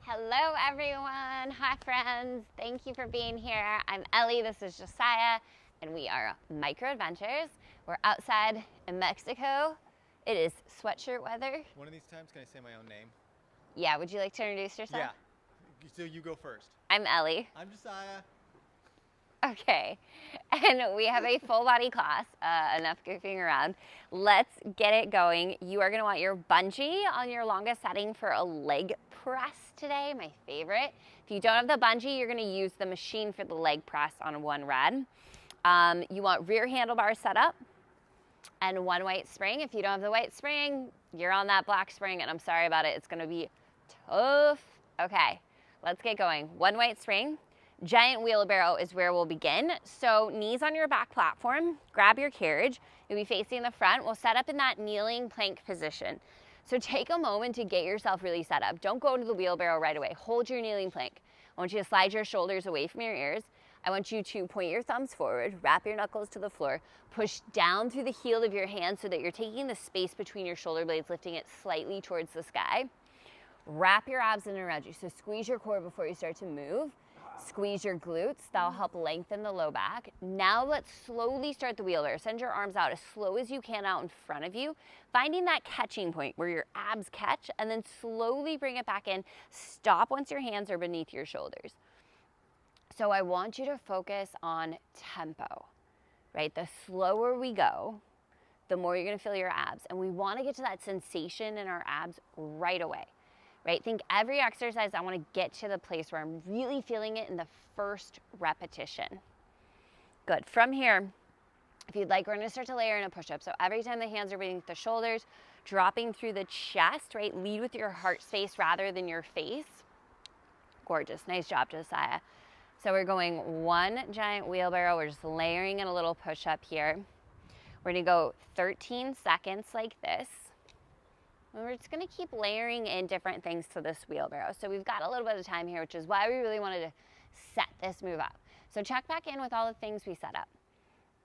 Hello everyone, hi friends, thank you for being here. I'm Ellie, this is Josiah, and we are Micro Adventures. We're outside in Mexico. It is sweatshirt weather. One of these times, can I say my own name? Yeah, would you like to introduce yourself? Yeah. So you go first. I'm Ellie. I'm Josiah. Okay, and we have a full body class, enough goofing around. Let's get it going. You are gonna want your bungee on your longest setting for a leg press today, my favorite. If you don't have the bungee, you're gonna use the machine for the leg press on one rad. You want rear handlebars set up and one white spring. If you don't have the white spring, you're on that black spring, and I'm sorry about it, it's gonna be tough. Okay, let's get going. One white spring. Giant wheelbarrow is where we'll begin. So knees on your back platform, grab your carriage. You'll be facing the front. We'll set up in that kneeling plank position. So take a moment to get yourself really set up. Don't go to the wheelbarrow right away. Hold your kneeling plank. I want you to slide your shoulders away from your ears. I want you to point your thumbs forward, wrap your knuckles to the floor, push down through the heel of your hand so that you're taking the space between your shoulder blades, lifting it slightly towards the sky. Wrap your abs in around you. So squeeze your core before you start to move. Squeeze your glutes. That'll help lengthen the low back. Now let's slowly start the wheelbarrow. Send your arms out as slow as you can out in front of you, finding that catching point where your abs catch, and then slowly bring it back in. Stop once your hands are beneath your shoulders. So I want you to focus on tempo, right? The slower we go, the more you're gonna feel your abs. And we wanna get to that sensation in our abs right away. Right? Think every exercise, I want to get to the place where I'm really feeling it in the first repetition. Good. From here, if you'd like, we're going to start to layer in a push-up. So every time the hands are beneath the shoulders, dropping through the chest, right? Lead with your heart space rather than your face. Gorgeous. Nice job, Josiah. So we're going one giant wheelbarrow. We're just layering in a little push-up here. We're going to go 13 seconds like this. And we're just gonna keep layering in different things to this wheelbarrow. So we've got a little bit of time here, which is why we really wanted to set this move up. So check back in with all the things we set up.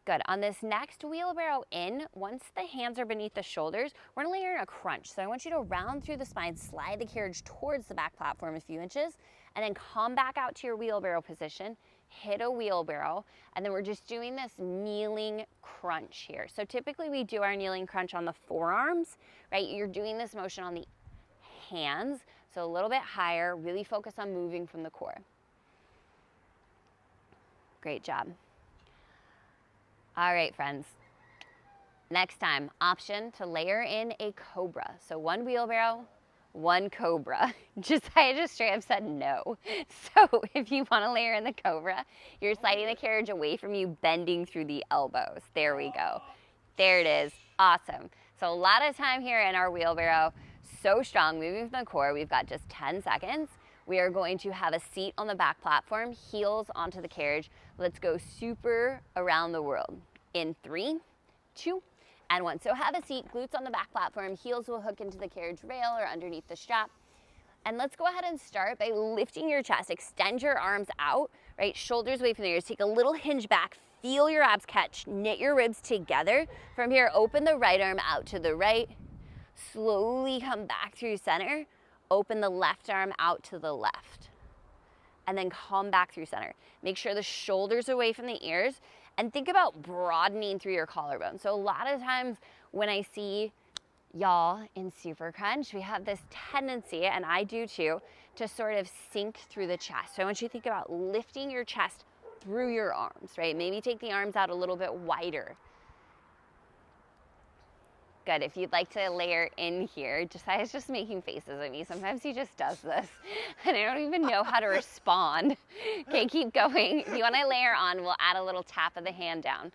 Good. On this next wheelbarrow in, once the hands are beneath the shoulders, we're gonna layer in a crunch. So I want you to round through the spine, slide the carriage towards the back platform a few inches, and then come back out to your wheelbarrow position, hit a wheelbarrow, and then we're just doing this kneeling crunch here. So typically we do our kneeling crunch on the forearms, right? You're doing this motion on the hands, so a little bit higher, really focus on moving from the core. Great job. All right, friends. Next time, option to layer in a cobra. So one wheelbarrow, one cobra. I just straight up said no. So if you want to layer in the cobra, you're sliding the carriage away from you, bending through the elbows. There we go. There it is. Awesome. So a lot of time here in our wheelbarrow. So strong, moving from the core. We've got just 10 seconds. We are going to have a seat on the back platform, heels onto the carriage. Let's go super around the world in 3, 2, and 1. So have a seat, glutes on the back platform, heels will hook into the carriage rail or underneath the strap. And let's go ahead and start by lifting your chest. Extend your arms out, right? Shoulders away from the ears. Take a little hinge back. Feel your abs catch. Knit your ribs together. From here, open the right arm out to the right. Slowly come back through center. Open the left arm out to the left. And then come back through center. Make sure the shoulders are away from the ears. And think about broadening through your collarbone. So a lot of times when I see y'all in Super Crunch, we have this tendency, and I do too, to sort of sink through the chest. So I want you to think about lifting your chest through your arms, right? Maybe take the arms out a little bit wider. Good. If you'd like to layer in here, Josiah's just making faces at me. Sometimes he just does this, and I don't even know how to respond. Okay, keep going. If you want to layer on, we'll add a little tap of the hand down.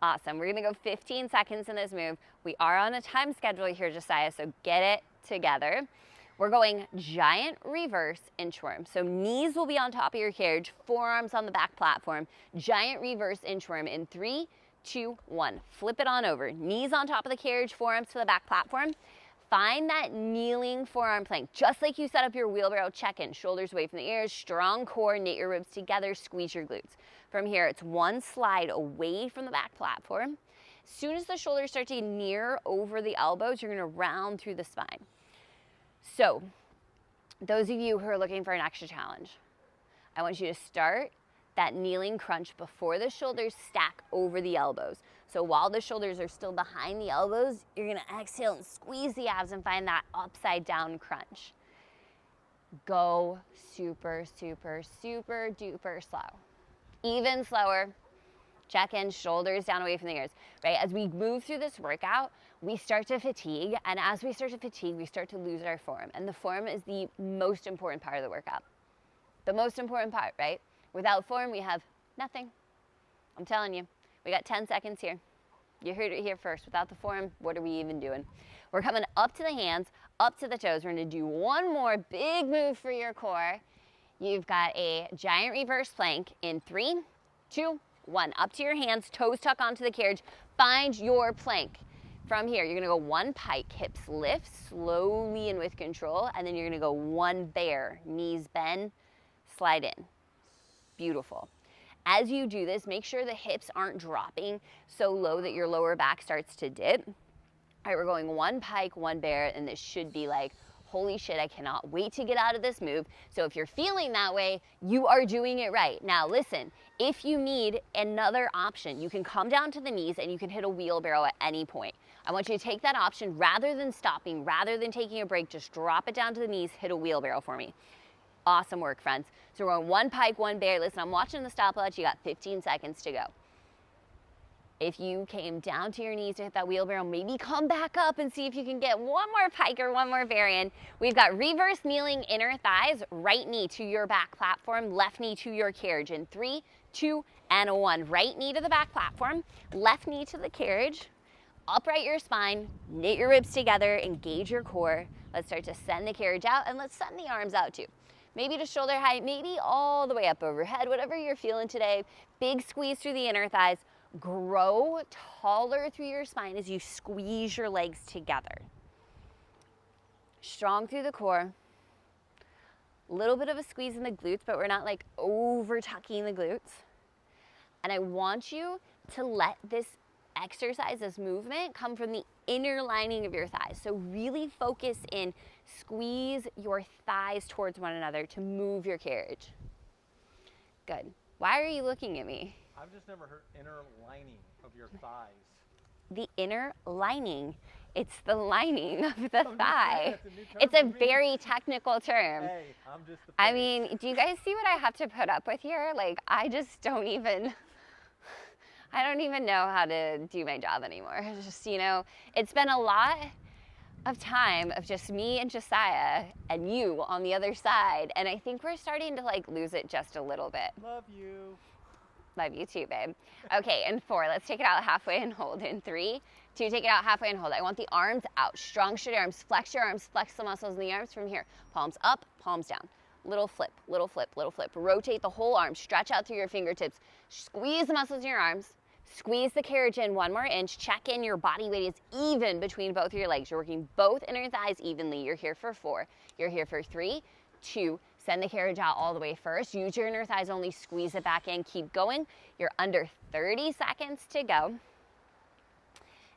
Awesome. We're going to go 15 seconds in this move. We are on a time schedule here, Josiah, so get it together. We're going giant reverse inchworm. So knees will be on top of your carriage, forearms on the back platform. Giant reverse inchworm in 3, 2, 1. Flip it on over. Knees on top of the carriage, forearms to the back platform. Find that kneeling forearm plank, just like you set up your wheelbarrow check-in. Shoulders away from the ears, strong core, knit your ribs together, squeeze your glutes. From here, it's one slide away from the back platform. As soon as the shoulders start to near over the elbows, you're gonna round through the spine. So those of you who are looking for an extra challenge, I want you to start that kneeling crunch before the shoulders stack over the elbows. So while the shoulders are still behind the elbows, you're gonna exhale and squeeze the abs and find that upside down crunch. Go super, super, super duper slow. Even slower. Check in, shoulders down away from the ears, right? As we move through this workout, we start to fatigue, and as we start to fatigue, we start to lose our form. And the form is the most important part of the workout. The most important part, right? Without form, we have nothing. I'm telling you, we got 10 seconds here. You heard it here first. Without the form, what are we even doing? We're coming up to the hands, up to the toes. We're gonna do one more big move for your core. You've got a giant reverse plank in 3, 2, 1. Up to your hands, toes tuck onto the carriage. Find your plank. From here, you're gonna go one pike, hips lift slowly and with control, and then you're gonna go one bear, knees bend, slide in. Beautiful. As you do this, make sure the hips aren't dropping so low that your lower back starts to dip. All right, we're going one pike, one bear, and this should be like, holy shit, I cannot wait to get out of this move. So if you're feeling that way, you are doing it right. Now listen, if you need another option, you can come down to the knees and you can hit a wheelbarrow at any point. I want you to take that option rather than stopping, rather than taking a break, just drop it down to the knees, hit a wheelbarrow for me. Awesome work, friends. So we're on one pike, one bear. Listen, I'm watching the stopwatch. You got 15 seconds to go. If you came down to your knees to hit that wheelbarrow, maybe come back up and see if you can get one more pike or one more bear in. We've got reverse kneeling inner thighs, right knee to your back platform, left knee to your carriage in 3, 2, and a 1. Right knee to the back platform, left knee to the carriage. Upright your spine, knit your ribs together, engage your core. Let's start to send the carriage out, and let's send the arms out too. Maybe to shoulder height, maybe all the way up overhead, whatever you're feeling today. Big squeeze through the inner thighs. Grow taller through your spine as you squeeze your legs together. Strong through the core. A little bit of a squeeze in the glutes, but we're not like over tucking the glutes. And I want you to let this exercise, this movement, come from the inner lining of your thighs. So really focus in, squeeze your thighs towards one another to move your carriage. Good. Why are you looking at me? I've just never heard inner lining of your thighs. The inner lining. It's the lining of the thigh. It's a very technical term. Hey, I'm just the I face. mean, do you guys see what I have to put up with here? Like, I just don't even know how to do my job anymore. It's just, you know, it's been a lot of time of just me and Josiah and you on the other side. And I think we're starting to like lose it just a little bit. Love you. Love you too, babe. Okay, and 4, let's take it out halfway and hold. In 3, 2, take it out halfway and hold. I want the arms out. Strong straight arms. Flex your arms. Flex the muscles in the arms from here. Palms up, palms down. Little flip, little flip, little flip. Rotate the whole arm. Stretch out through your fingertips. Squeeze the muscles in your arms. Squeeze the carriage in 1 more inch. Check in your body weight is even between both of your legs. You're working both inner thighs evenly. You're here for 4. You're here for 3, 2, send the carriage out all the way first. Use your inner thighs only, squeeze it back in, keep going. You're under 30 seconds to go.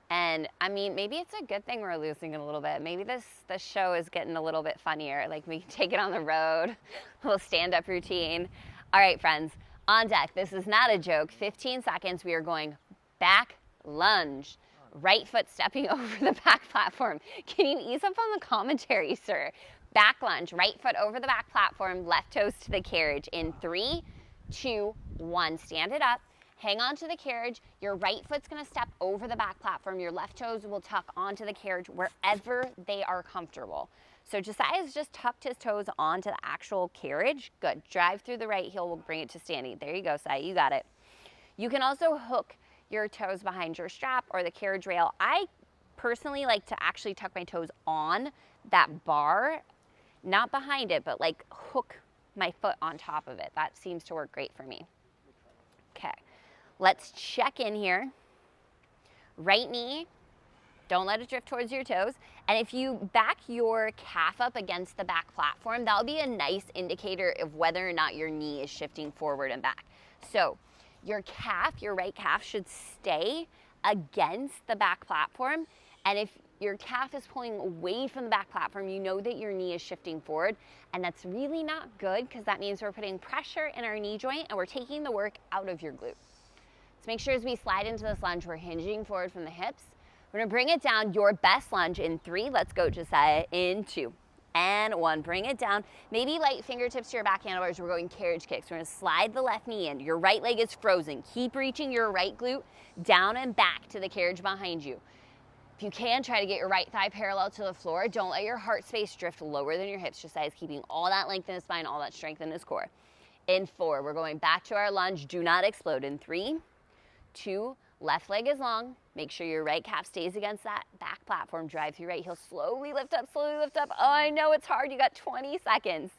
And I mean, maybe it's a good thing we're losing it a little bit. Maybe this show is getting a little bit funnier. Like we can take it on the road, a little stand-up routine. All right, friends, on deck. This is not a joke. 15 seconds, we are going back lunge. Right foot stepping over the back platform. Can you ease up on the commentary, sir? Back lunge, right foot over the back platform, left toes to the carriage in 3, 2, 1. Stand it up. Hang on to the carriage. Your right foot's gonna step over the back platform. Your left toes will tuck onto the carriage wherever they are comfortable. So Josiah's just tucked his toes onto the actual carriage. Good. Drive through the right heel. We'll bring it to standing. There you go, Sai. You got it. You can also hook your toes behind your strap or the carriage rail. I personally like to actually tuck my toes on that bar, not behind it, but like hook my foot on top of it. That seems to work great for me. Okay, let's check in here. Right knee, don't let it drift towards your toes. And if you back your calf up against the back platform, that'll be a nice indicator of whether or not your knee is shifting forward and back. So your calf, your right calf should stay against the back platform. And if your calf is pulling away from the back platform. You know that your knee is shifting forward, and that's really not good because that means we're putting pressure in our knee joint and we're taking the work out of your glute. So make sure as we slide into this lunge, we're hinging forward from the hips. We're gonna bring it down, your best lunge in 3. Let's go, Josiah, in 2 and 1. Bring it down. Maybe light fingertips to your back handlebars. We're going carriage kicks. We're gonna slide the left knee in. Your right leg is frozen. Keep reaching your right glute down and back to the carriage behind you. If you can, try to get your right thigh parallel to the floor. Don't let your heart space drift lower than your hips. Josiah's keeping all that length in his spine, all that strength in his core. In 4, we're going back to our lunge. Do not explode. In 3, 2, left leg is long. Make sure your right calf stays against that back platform. Drive through right heel. Slowly lift up, slowly lift up. Oh, I know it's hard. You got 20 seconds.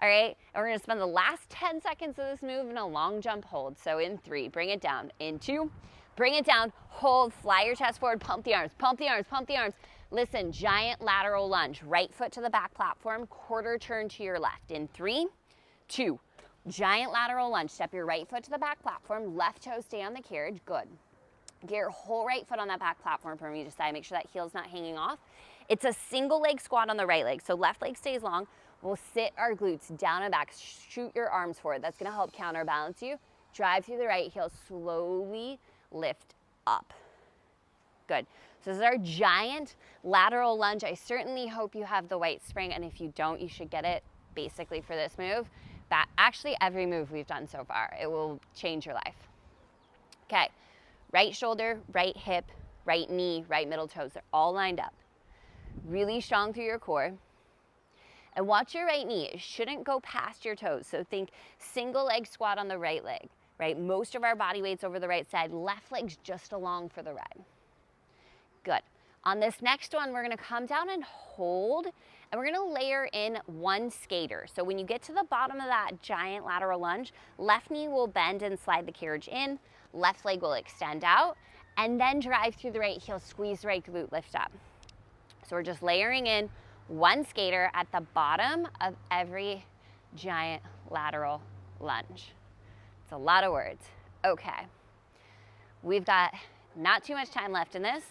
All right, and we're gonna spend the last 10 seconds of this move in a long jump hold. So in 3, bring it down. In 2, bring it down, hold, fly your chest forward, pump the arms, pump the arms, pump the arms. Listen, giant lateral lunge. Right foot to the back platform, quarter turn to your left. In 3, 2, giant lateral lunge. Step your right foot to the back platform, left toe stay on the carriage, good. Get your whole right foot on that back platform for me, Josiah. Make sure that heel's not hanging off. It's a single leg squat on the right leg, so left leg stays long. We'll sit our glutes down and back, shoot your arms forward. That's gonna help counterbalance you. Drive through the right heel, slowly lift up. Good. So this is our giant lateral lunge. I certainly hope you have the white spring, and if you don't, you should get it basically for this move. But actually every move we've done so far, it will change your life. Okay, right shoulder, right hip, right knee, right middle toes, they're all lined up. Really strong through your core. And watch your right knee. It shouldn't go past your toes. So think single leg squat on the right leg, right? Most of our body weight's over the right side. Left leg's just along for the ride. Good. On this next one, we're gonna come down and hold, and we're gonna layer in one skater. So when you get to the bottom of that giant lateral lunge, left knee will bend and slide the carriage in, left leg will extend out, and then drive through the right heel, squeeze the right glute, lift up. So we're just layering in one skater at the bottom of every giant lateral lunge. It's a lot of words. Okay, we've got not too much time left in this.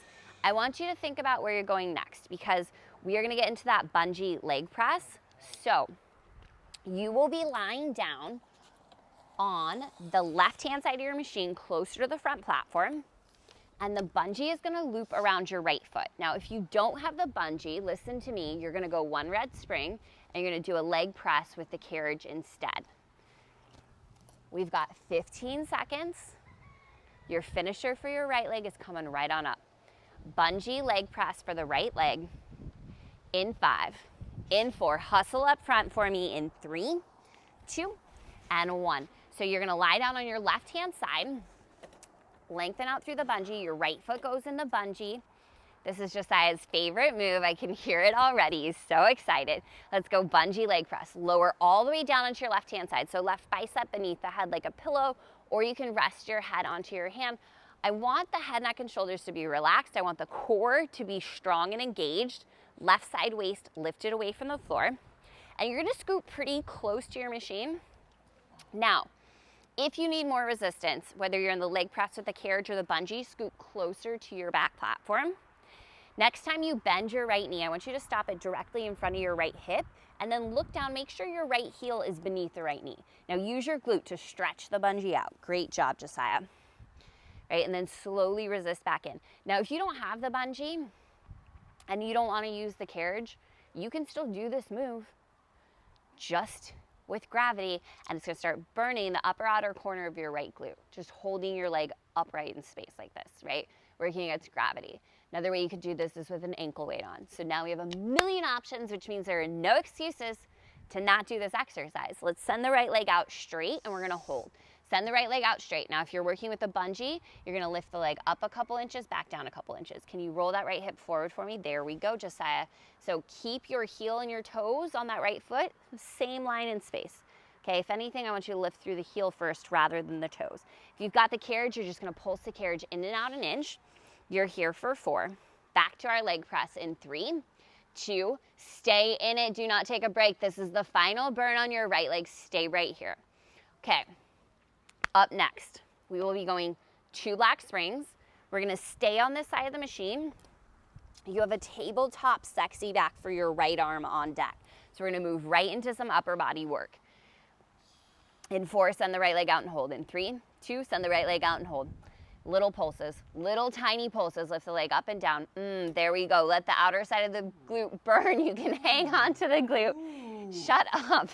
I want you to think about where you're going next because we are gonna get into that bungee leg press. So you will be lying down on the left-hand side of your machine closer to the front platform, and the bungee is gonna loop around your right foot. Now, if you don't have the bungee, listen to me, you're gonna go one red spring and you're gonna do a leg press with the carriage instead. We've got 15 seconds. Your finisher for your right leg is coming right on up. Bungee leg press for the right leg. In 5, in 4, hustle up front for me in 3, 2, and 1. So you're gonna lie down on your left-hand side, lengthen out through the bungee, your right foot goes in the bungee. This is Josiah's favorite move. I can hear it already. He's so excited. Let's go bungee leg press. Lower all the way down onto your left-hand side. So left bicep beneath the head like a pillow, or you can rest your head onto your hand. I want the head, neck, and shoulders to be relaxed. I want the core to be strong and engaged. Left side waist lifted away from the floor. And you're gonna scoot pretty close to your machine. Now, if you need more resistance, whether you're in the leg press with the carriage or the bungee, scoot closer to your back platform. Next time you bend your right knee, I want you to stop it directly in front of your right hip and then look down, make sure your right heel is beneath the right knee. Now use your glute to stretch the bungee out. Great job, Josiah. Right, and then slowly resist back in. Now, if you don't have the bungee and you don't want to use the carriage, you can still do this move just with gravity, and it's gonna start burning the upper outer corner of your right glute, just holding your leg upright in space like this, right? Working against gravity. Another way you could do this is with an ankle weight on. So now we have a million options, which means there are no excuses to not do this exercise. Let's send the right leg out straight and we're gonna hold. Send the right leg out straight. Now, if you're working with a bungee, you're gonna lift the leg up a couple inches, back down a couple inches. Can you roll that right hip forward for me? There we go, Josiah. So keep your heel and your toes on that right foot, same line in space. Okay, if anything, I want you to lift through the heel first rather than the toes. If you've got the carriage, you're just gonna pulse the carriage in and out an inch. You're here for 4. Back to our leg press in 3, 2, stay in it, do not take a break. This is the final burn on your right leg, stay right here. Okay. Up next, we will be going 2 black springs. We're gonna stay on this side of the machine. You have a tabletop sexy back for your right arm on deck. So we're gonna move right into some upper body work. In 4, send the right leg out and hold. In 3, 2, send the right leg out and hold. Little pulses, little tiny pulses. Lift the leg up and down. There we go. Let the outer side of the glute burn. You can hang on to the glute. Shut up.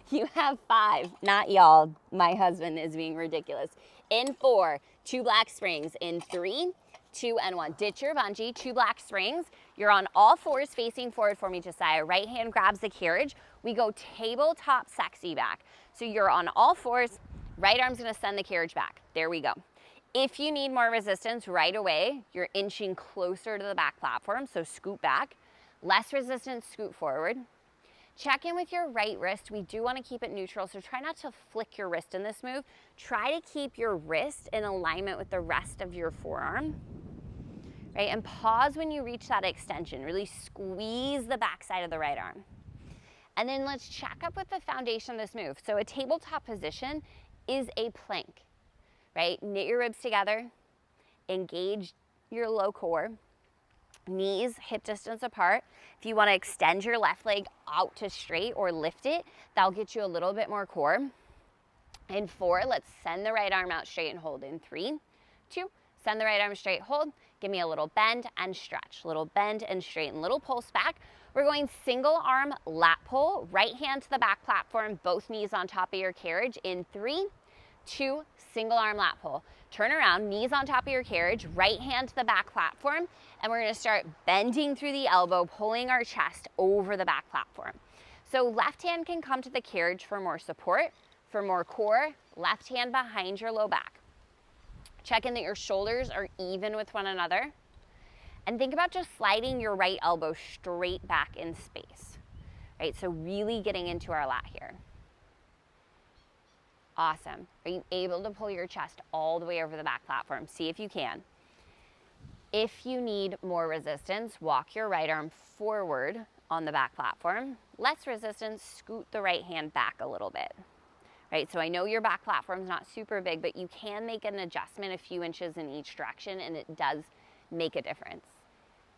You have 5. Not y'all. My husband is being ridiculous. In 4, 2 black springs. In 3, 2 and 1. Ditch your bungee, 2 black springs. You're on all 4s facing forward for me, Josiah. Right hand grabs the carriage. We go tabletop sexy back. So you're on all 4s. Right arm's gonna send the carriage back. There we go. If you need more resistance right away, you're inching closer to the back platform, so scoot back. Less resistance, scoot forward. Check in with your right wrist. We do want to keep it neutral, so try not to flick your wrist in this move. Try to keep your wrist in alignment with the rest of your forearm, right? And pause when you reach that extension. Really squeeze the back side of the right arm. And then let's check up with the foundation of this move. So a tabletop position is a plank, right? Knit your ribs together, engage your low core, knees hip distance apart. If you want to extend your left leg out to straight or lift it, that'll get you a little bit more core. In 4, let's send the right arm out straight and hold. In 3, 2, send the right arm straight, hold. Give me a little bend and stretch, little bend and straighten, little pulse back. We're going single arm lat pull, right hand to the back platform, both knees on top of your carriage. In 3, 2, single arm lat pull. Turn around, knees on top of your carriage, right hand to the back platform, and we're gonna start bending through the elbow, pulling our chest over the back platform. So left hand can come to the carriage for more support, for more core, left hand behind your low back. Check in that your shoulders are even with one another. And think about just sliding your right elbow straight back in space, right? So really getting into our lat here. Awesome. Are you able to pull your chest all the way over the back platform? See if you can. If you need more resistance, walk your right arm forward on the back platform. Less resistance, scoot the right hand back a little bit, right? So I know your back platform's not super big, but you can make an adjustment a few inches in each direction, and it does make a difference.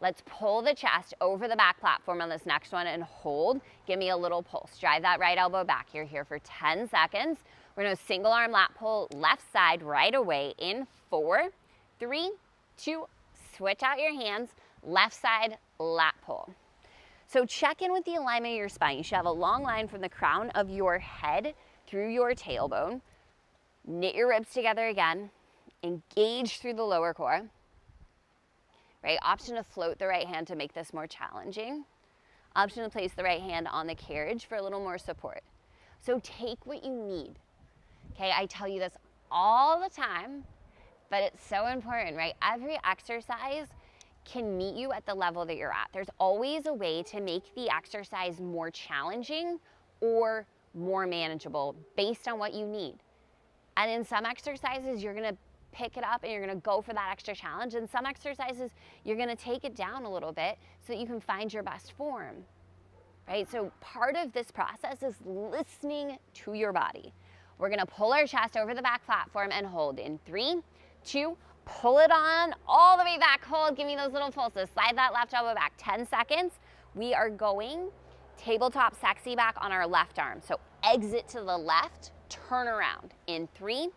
Let's pull the chest over the back platform on this next one and hold. Give me a little pulse. Drive that right elbow back. You're here for 10 seconds. We're gonna single arm lat pull left side right away in 4, 3, 2, switch out your hands, left side lat pull. So check in with the alignment of your spine. You should have a long line from the crown of your head through your tailbone. Knit your ribs together again. Engage through the lower core. Right? Option to float the right hand to make this more challenging. Option to place the right hand on the carriage for a little more support. So take what you need. Okay, I tell you this all the time, but it's so important, right? Every exercise can meet you at the level that you're at. There's always a way to make the exercise more challenging or more manageable based on what you need. And in some exercises, you're gonna pick it up and you're gonna go for that extra challenge. In some exercises, you're gonna take it down a little bit so that you can find your best form, right? So part of this process is listening to your body. We're gonna pull our chest over the back platform and hold. In 3, 2, pull it on all the way back. Hold, give me those little pulses. Slide that left elbow back, 10 seconds. We are going tabletop sexy back on our left arm. So exit to the left, turn around. In 3,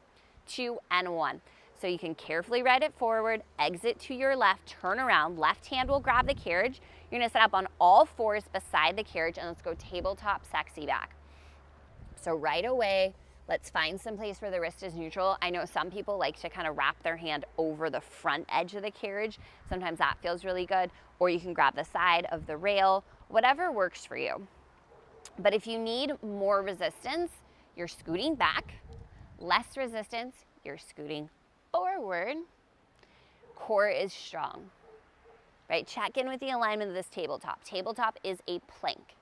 2, and 1. So you can carefully ride it forward, exit to your left, turn around. Left hand will grab the carriage. You're gonna set up on all 4s beside the carriage, and let's go tabletop sexy back. So right away, let's find some place where the wrist is neutral. I know some people like to kind of wrap their hand over the front edge of the carriage. Sometimes that feels really good. Or you can grab the side of the rail, whatever works for you. But if you need more resistance, you're scooting back. Less resistance, you're scooting forward. Core is strong, right? Check in with the alignment of this tabletop. Tabletop is a plank.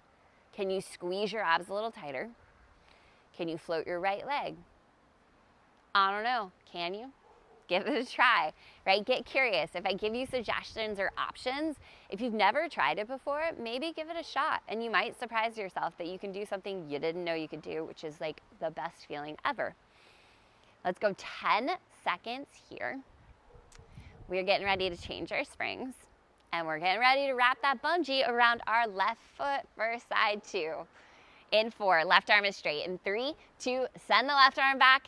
Can you squeeze your abs a little tighter? Can you float your right leg? I don't know, can you? Give it a try, right? Get curious. If I give you suggestions or options, if you've never tried it before, maybe give it a shot and you might surprise yourself that you can do something you didn't know you could do, which is like the best feeling ever. Let's go 10 seconds here. We're getting ready to change our springs And we're getting ready to wrap that bungee around our left foot for side 2. In 4, left arm is straight. In 3, 2, send the left arm back.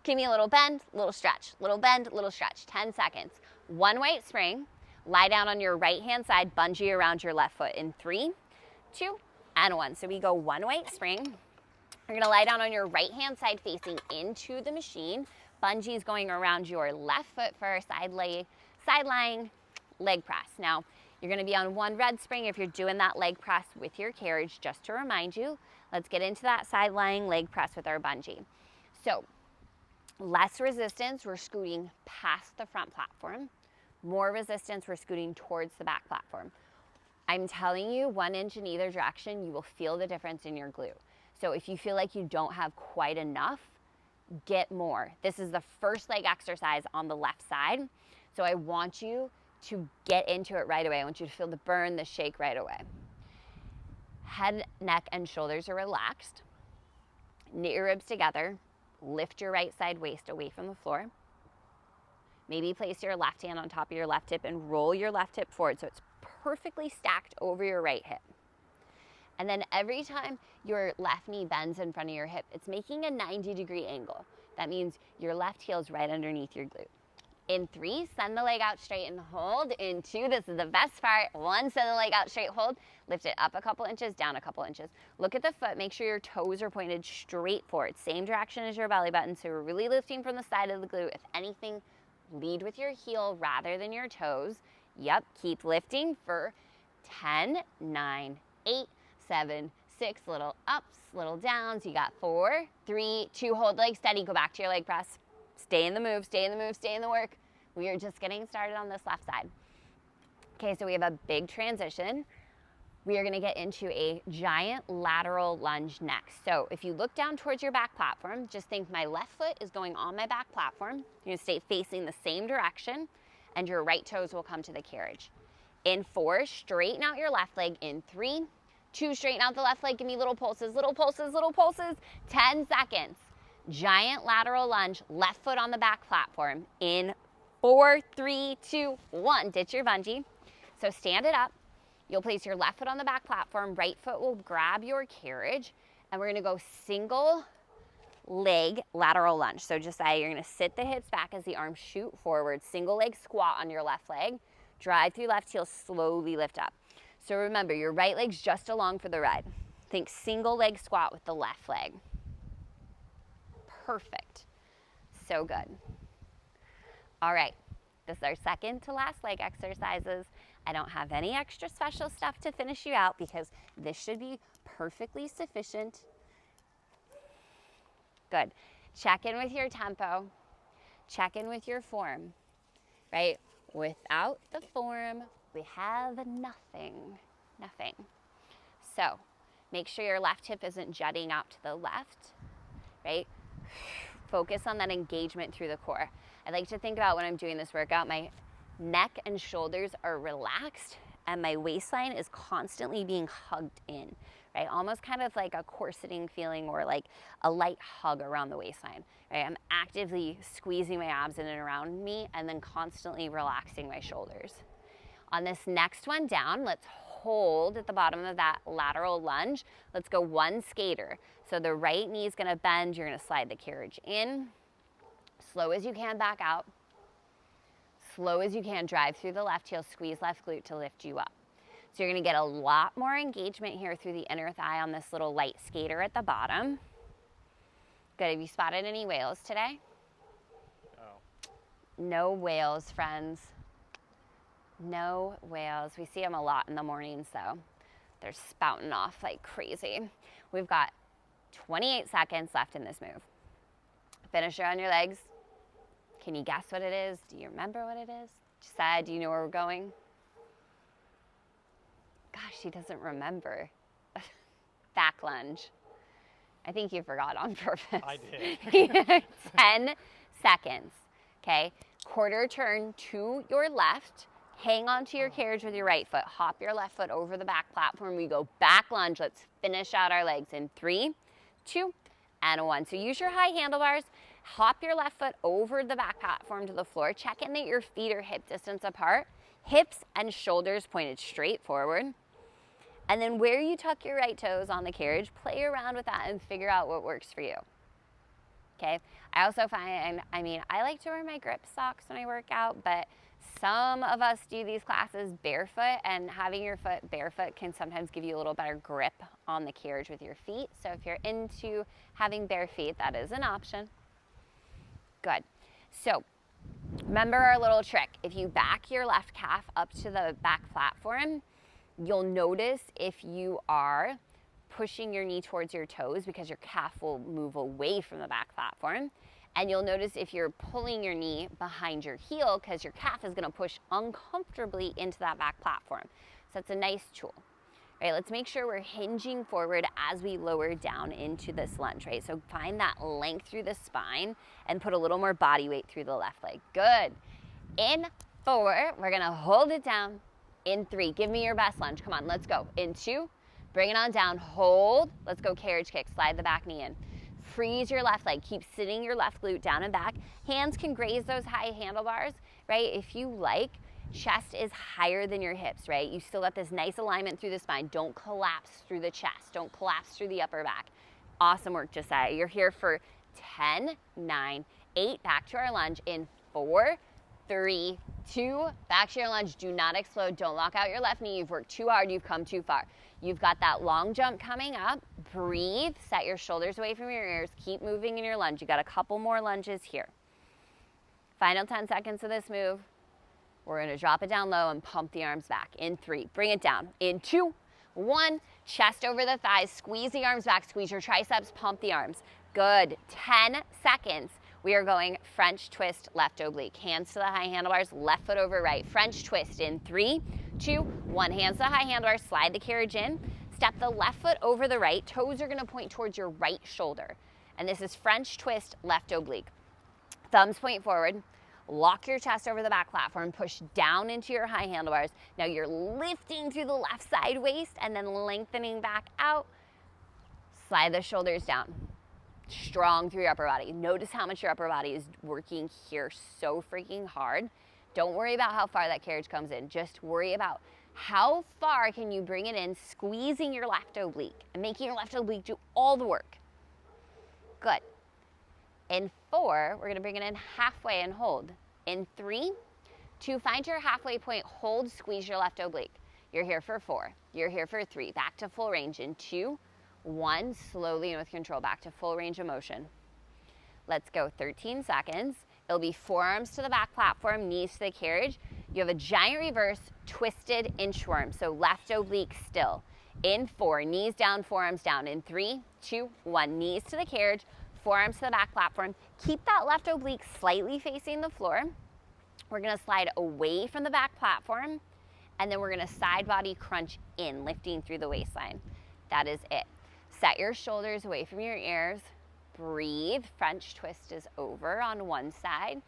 Give me a little bend, little stretch, little bend, little stretch. 10 seconds. 1 weight spring. Lie down on your right hand side, bungee around your left foot. In 3, 2, and 1. So we go 1 weight spring. You're gonna lie down on your right hand side facing into the machine. Bungee is going around your left foot for side lying leg press. Now, you're gonna be on 1 red spring if you're doing that leg press with your carriage. Just to remind you, let's get into that side lying leg press with our bungee. So, less resistance, we're scooting past the front platform. More resistance, we're scooting towards the back platform. I'm telling you, 1 inch in either direction, you will feel the difference in your glute. So if you feel like you don't have quite enough, get more. This is the first leg exercise on the left side. So I want you to get into it right away. I want you to feel the burn, the shake right away. Head, neck, and shoulders are relaxed. Knit your ribs together. Lift your right side waist away from the floor. Maybe place your left hand on top of your left hip and roll your left hip forward so it's perfectly stacked over your right hip. And then every time your left knee bends in front of your hip, it's making a 90-degree angle. That means your left heel is right underneath your glute. In 3, send the leg out straight and hold. In 2, this is the best part. 1, send the leg out straight, hold. Lift it up a couple inches, down a couple inches. Look at the foot. Make sure your toes are pointed straight forward. Same direction as your belly button. So we're really lifting from the side of the glute. If anything, lead with your heel rather than your toes. Yep, keep lifting for 10, 9, 8, 7, 6, little ups, little downs. You got 4, 3, 2, hold leg steady. Go back to your leg press. Stay in the move, stay in the move, stay in the work. We are just getting started on this left side. Okay, so we have a big transition. We are gonna get into a giant lateral lunge next. So if you look down towards your back platform, just think my left foot is going on my back platform. You're gonna stay facing the same direction and your right toes will come to the carriage. In 4, straighten out your left leg. In 3, 2, straighten out the left leg. Give me little pulses, little pulses, little pulses. 10 seconds. Giant lateral lunge, left foot on the back platform. In 4, 3, 2, 1, ditch your bungee. So stand it up. You'll place your left foot on the back platform. Right foot will grab your carriage. And we're gonna go single leg lateral lunge. So just say you're gonna sit the hips back as the arms shoot forward. Single leg squat on your left leg. Drive through left heel, slowly lift up. So remember, your right leg's just along for the ride. Think single leg squat with the left leg. Perfect. So good. All right, this is our second to last leg exercises. I don't have any extra special stuff to finish you out because this should be perfectly sufficient. Good. Check in with your tempo. Check in with your form, right? Without the form, we have nothing. So make sure your left hip isn't jutting out to the left, right? Focus on that engagement through the core. I like to think about when I'm doing this workout, my neck and shoulders are relaxed and my waistline is constantly being hugged in, right? Almost kind of like a corseting feeling or like a light hug around the waistline, right? I'm actively squeezing my abs in and around me and then constantly relaxing my shoulders. On this next one down, let's hold at the bottom of that lateral lunge. Let's go 1 skater. So the right knee is gonna bend, you're gonna slide the carriage in. Slow as you can, back out. Slow as you can, drive through the left heel, squeeze left glute to lift you up. So you're gonna get a lot more engagement here through the inner thigh on this little light skater at the bottom. Good, have you spotted any whales today? No. No whales, friends. No whales. We see them a lot in the mornings though. They're spouting off like crazy. We've got 28 seconds left in this move. Finisher on your legs. Can you guess what it is? Do you remember what it is? Sad, do you know where we're going? Gosh, she doesn't remember. Back lunge. I think you forgot on purpose. I did. 10 seconds, okay? Quarter turn to your left. Hang onto your carriage with your right foot. Hop your left foot over the back platform. We go back lunge. Let's finish out our legs in 3, 2, and 1. So use your high handlebars. Hop your left foot over the back platform to the floor. Check in that your feet are hip distance apart. Hips and shoulders pointed straight forward. And then where you tuck your right toes on the carriage, play around with that and figure out what works for you. Okay, I also find, I like to wear my grip socks when I work out, but some of us do these classes barefoot, and having your foot barefoot can sometimes give you a little better grip on the carriage with your feet. So if you're into having bare feet, that is an option. Good. So remember our little trick. If you back your left calf up to the back platform, you'll notice if you are pushing your knee towards your toes, because your calf will move away from the back platform. And you'll notice if you're pulling your knee behind your heel, because your calf is going to push uncomfortably into that back platform. So that's a nice tool. Right, let's make sure we're hinging forward as we lower down into this lunge, right? So find that length through the spine and put a little more body weight through the left leg. Good. In 4, we're gonna hold it down. In 3, give me your best lunge. Come on, let's go. In 2, bring it on down, hold. Let's go carriage kick, slide the back knee in. Freeze your left leg, keep sitting your left glute down and back. Hands can graze those high handlebars, right? If you like, chest is higher than your hips, right? You still got this nice alignment through the spine. Don't collapse through the chest. Don't collapse through the upper back. Awesome work, Josiah. You're here for 10, 9, 8. Back to our lunge in 4, 3, 2. Back to your lunge. Do not explode. Don't lock out your left knee. You've worked too hard. You've come too far. You've got that long jump coming up. Breathe. Set your shoulders away from your ears. Keep moving in your lunge. You got a couple more lunges here. Final 10 seconds of this move. We're gonna drop it down low and pump the arms back. In 3, bring it down. In 2, 1, chest over the thighs, squeeze the arms back, squeeze your triceps, pump the arms. Good, 10 seconds. We are going French twist, left oblique. Hands to the high handlebars, left foot over right. French twist in 3, 2, 1. Hands to the high handlebars, slide the carriage in. Step the left foot over the right. Toes are gonna point towards your right shoulder. And this is French twist, left oblique. Thumbs point forward. Lock your chest over the back platform, push down into your high handlebars. Now you're lifting through the left side waist and then lengthening back out. Slide the shoulders down. Strong through your upper body. Notice how much your upper body is working here so freaking hard. Don't worry about how far that carriage comes in. Just worry about how far can you bring it in, squeezing your left oblique and making your left oblique do all the work. Good. In 4, we're gonna bring it in halfway and hold. In 3, 2, find your halfway point, hold, squeeze your left oblique. You're here for 4, you're here for 3, back to full range. In 2, 1, slowly and with control, back to full range of motion. Let's go 13 seconds. It'll be forearms to the back platform, knees to the carriage. You have a giant reverse, twisted inchworm, so left oblique still. In 4, knees down, forearms down. In 3, 2, 1, knees to the carriage, forearms to the back platform. Keep that left oblique slightly facing the floor. We're gonna slide away from the back platform, and then we're gonna side body crunch in, lifting through the waistline. That is it. Set your shoulders away from your ears. Breathe. French twist is over on one side.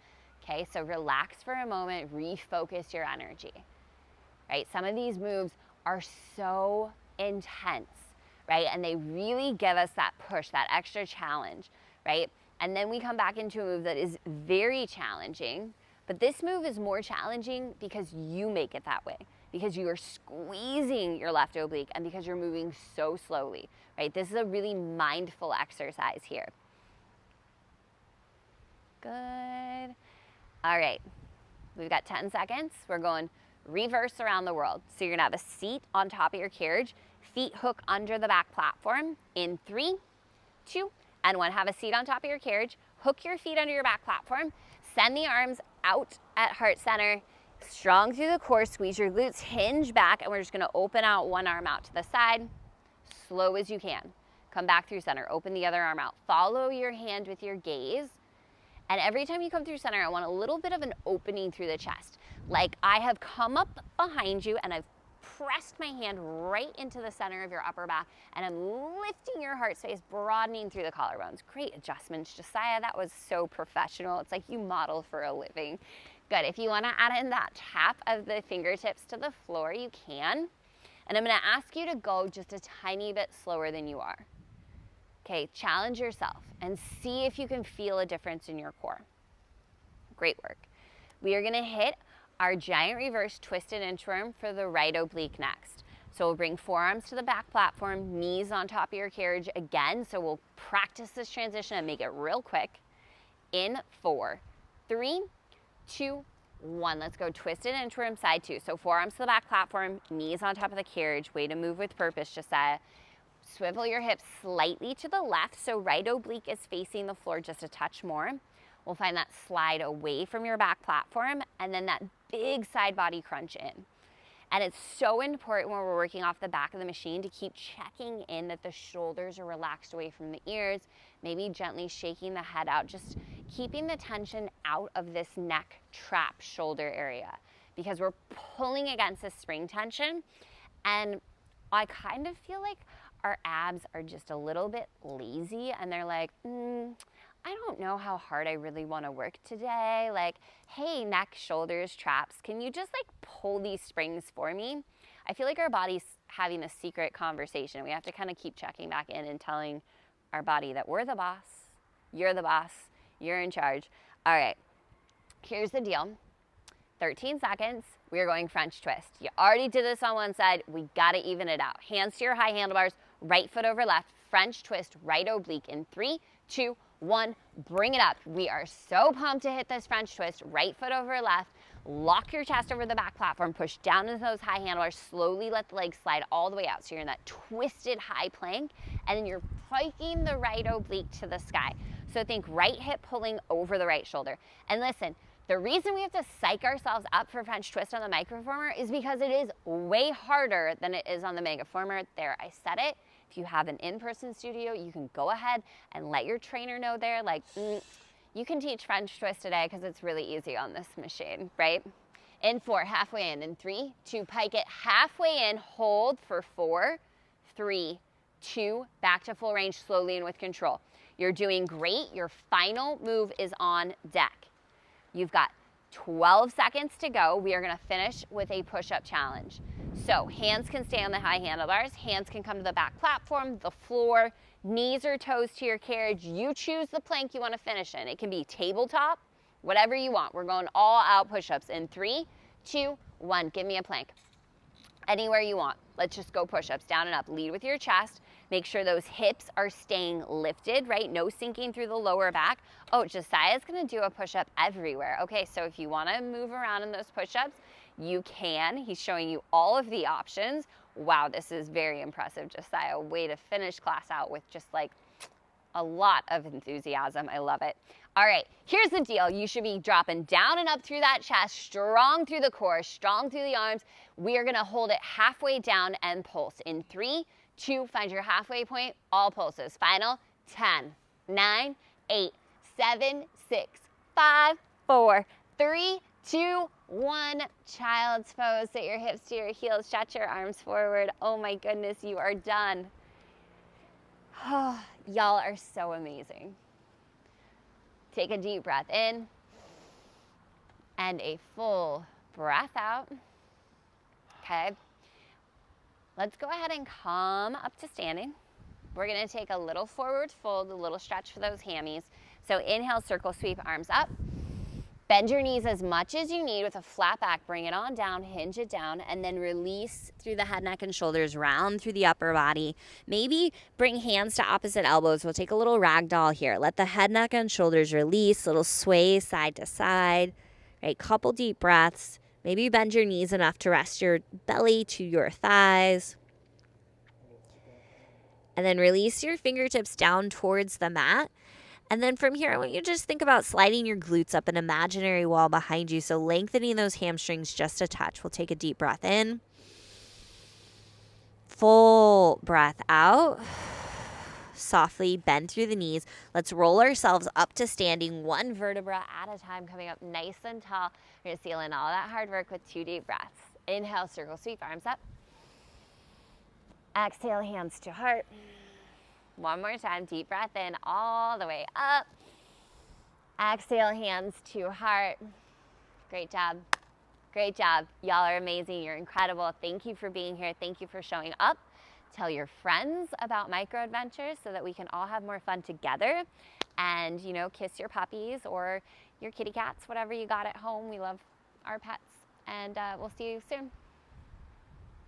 Okay, so relax for a moment, refocus your energy. Right, some of these moves are so intense, right? And they really give us that push, that extra challenge, right? And then we come back into a move that is very challenging, but this move is more challenging because you make it that way, because you are squeezing your left oblique and because you're moving so slowly, right? This is a really mindful exercise here. Good. All right, we've got 10 seconds. We're going reverse around the world. So you're gonna have a seat on top of your carriage, feet hook under the back platform. In 3, 2, and 1. Have a seat on top of your carriage, hook your feet under your back platform, send the arms out at heart center, strong through the core, squeeze your glutes, hinge back, and we're just gonna open out one arm out to the side, slow as you can. Come back through center, open the other arm out. Follow your hand with your gaze. And every time you come through center, I want a little bit of an opening through the chest. Like I have come up behind you and I've pressed my hand right into the center of your upper back, and I'm lifting your heart space, broadening through the collarbones. Great adjustments, Josiah. That was so professional. It's like you model for a living. Good. If you want to add in that tap of the fingertips to the floor, you can. And I'm going to ask you to go just a tiny bit slower than you are. Okay, challenge yourself and see if you can feel a difference in your core. Great work. We are gonna hit our giant reverse twisted inchworm for the right oblique next. So we'll bring forearms to the back platform, knees on top of your carriage again. So we'll practice this transition and make it real quick. In 4, 3, 2, 1. Let's go twisted inchworm side 2. So forearms to the back platform, knees on top of the carriage. Way to move with purpose, Josiah. Swivel your hips slightly to the left so right oblique is facing the floor just a touch more. We'll find that slide away from your back platform and then that big side body crunch in. And it's so important when we're working off the back of the machine to keep checking in that the shoulders are relaxed away from the ears, maybe gently shaking the head out, just keeping the tension out of this neck trap shoulder area because we're pulling against the spring tension. And I kind of feel like our abs are just a little bit lazy and they're like, I don't know how hard I really want to work today. Like, hey, neck, shoulders, traps, can you just like pull these springs for me? I feel like our body's having a secret conversation. We have to kind of keep checking back in and telling our body that we're the boss, you're in charge. All right, here's the deal. 13 seconds, we're going French twist. You already did this on one side, we gotta even it out. Hands to your high handlebars, right foot over left, French twist, right oblique in 3, 2, 1, bring it up. We are so pumped to hit this French twist, right foot over left, lock your chest over the back platform, push down into those high handlebars, slowly let the legs slide all the way out. So you're in that twisted high plank, and then you're piking the right oblique to the sky. So think right hip pulling over the right shoulder. And listen, the reason we have to psych ourselves up for French twist on the Microformer is because it is way harder than it is on the Megaformer. There, I said it. If you have an in-person studio, you can go ahead and let your trainer know there, like, you can teach French twist today because it's really easy on this machine, right? In 4, halfway in 3, 2, pike it, halfway in, hold for 4, 3, 2, back to full range, slowly and with control. You're doing great. Your final move is on deck. You've got 12 seconds to go. We are gonna finish with a push-up challenge. So hands can stay on the high handlebars, hands can come to the back platform, the floor, knees or toes to your carriage. You choose the plank you wanna finish in. It can be tabletop, whatever you want. We're going all out push-ups in 3, 2, 1. Give me a plank. Anywhere you want. Let's just go push-ups, down and up. Lead with your chest. Make sure those hips are staying lifted, right? No sinking through the lower back. Oh, Josiah's gonna do a push-up everywhere. Okay, so if you wanna move around in those push-ups, you can. He's showing you all of the options. Wow, this is very impressive, Josiah. Way to finish class out with just like a lot of enthusiasm. I love it. All right, here's the deal. You should be dropping down and up through that chest, strong through the core, strong through the arms. We are gonna hold it halfway down and pulse. In 3, 2, find your halfway point, all pulses. Final, 10, 9, 8, 7, 6, 5, 4, 3, 2, 1. Child's pose. Sit your hips to your heels, stretch your arms forward. Oh my goodness, you are done. Oh, y'all are so amazing. Take a deep breath in and a full breath out. Okay. Let's go ahead and come up to standing. We're gonna take a little forward fold, a little stretch for those hammies. So inhale, circle sweep, arms up. Bend your knees as much as you need with a flat back. Bring it on down, hinge it down, and then release through the head, neck, and shoulders, round through the upper body. Maybe bring hands to opposite elbows. We'll take a little ragdoll here. Let the head, neck, and shoulders release, little sway side to side. Right, couple deep breaths. Maybe bend your knees enough to rest your belly to your thighs. And then release your fingertips down towards the mat. And then from here, I want you to just think about sliding your glutes up an imaginary wall behind you. So lengthening those hamstrings just a touch. We'll take a deep breath in. Full breath out. Softly bend through the knees. Let's roll ourselves up to standing, one vertebra at a time, coming up nice and tall. We're gonna seal in all that hard work with 2 deep breaths. Inhale, circle sweep, arms up. Exhale, hands to heart. One more time, deep breath in all the way up. Exhale, hands to heart. Great job. Great job. Y'all are amazing. You're incredible. Thank you for being here. Thank you for showing up. Tell your friends about Micro Adventures so that we can all have more fun together. And, kiss your puppies or your kitty cats, whatever you got at home. We love our pets. and we'll see you soon.